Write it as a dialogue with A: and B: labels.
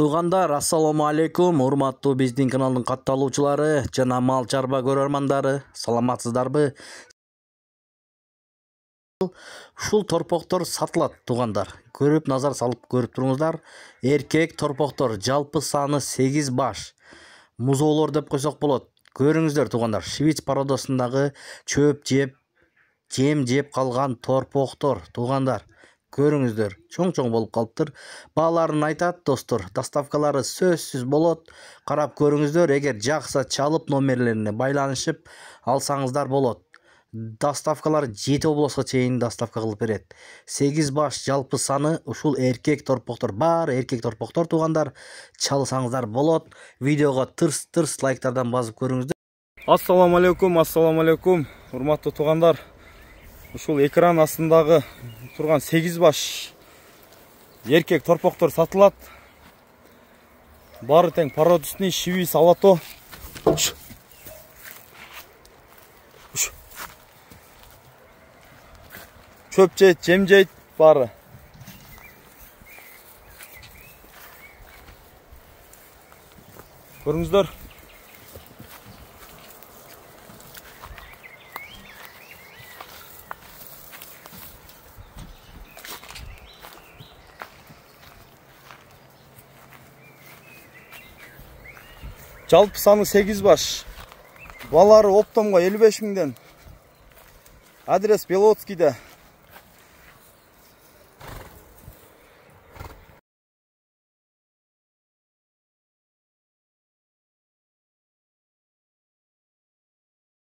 A: Туугандар, ассаламу алейкум, урматтуу биздин каналдын катталуучулары жана мал чарба көрөрмандары, саламатсыздарбы? Ушул торпоктор сатылат, туугандар. Көрүп назар салып көрүп туруңуздар. Эркек торпоктор жалпы саны 8 баш. Музоолор деп койсок болот. Көрүңүздөр, туугандар. Швиц породасындагы чөп жеп, жем жеп калган торпоктор, туугандар. Көрүңүздөр, чоң-чоң болуп калыптыр. Бааларын айтат, достор. Доставкалары сөзсүз болот. Карап көрүңүздөр, эгер жакса чалып номерлерине байланышып алсаңыздар болот. Доставкалар 7 областка чейин доставка кылып берет. 8 баш жалпы саны ушул эркек торпоктор, бар эркек торпоктор, туугандар. Чалсаңыздар болот. Видеого тырс лайктардан басып көрүңүздөр.
B: Ассаламу алейкум, урматтуу туугандар. Ушул экран астындагы турган 8 баш эркек торпоктор сатылат. Бары тең породистный Швиц алато. Чөп жейт, жем жейт бары. Көрүңүздөр. Жалпы саны 8 баш. Балары оптомго 55 миңден. Адрес Белоцкийде.